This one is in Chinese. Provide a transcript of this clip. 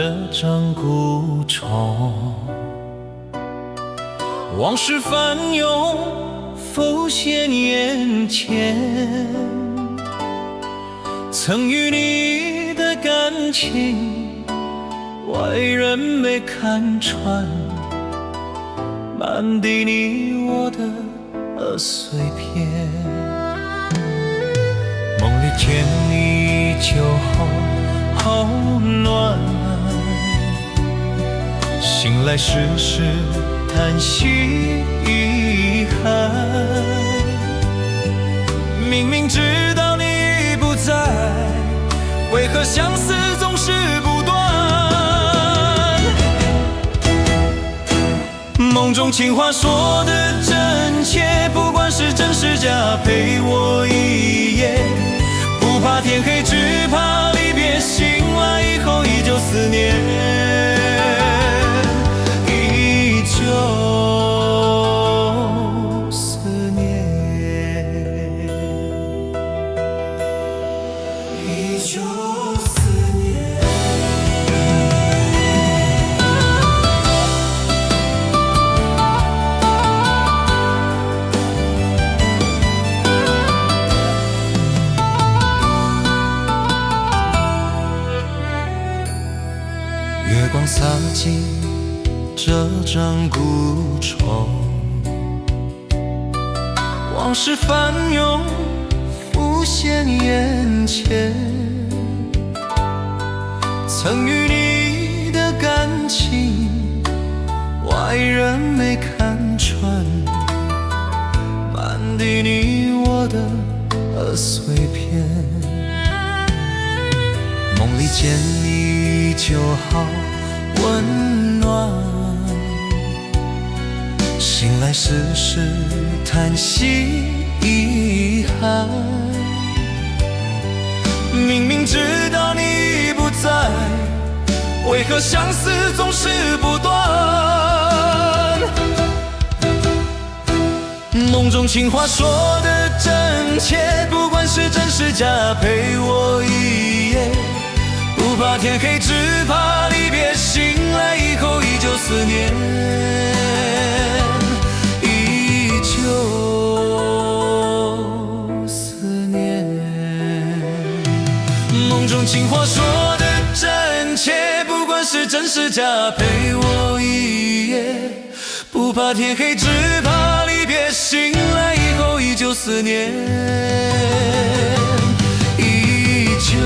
这张古床，往事翻涌浮现眼前，曾与你的感情，外人没看穿，满地你我的碎片。梦里见你就好暖，醒来时叹息遗憾。明明知道你已不在，为何相思总是不断？梦中情话说的真切，不管是真是假，陪我一夜。不怕天黑，只怕离别，醒来以后依旧思念，依旧思念，依旧思念。月光洒进这张古床，往事翻涌浮现眼前，曾与你的感情，外人没看穿，满地你我的碎片。梦里见你就好温暖，醒来时叹息遗憾。明明知道你已不在，为何相思总是不断？梦中情话说的真切，不管是真是假，陪我一夜。不怕天黑，只怕离别，醒来以后依旧思念，依旧思念。梦中情话说的真切，不管是真是假，陪我一夜。不怕天黑，只怕离别，醒来以后依旧思念，依旧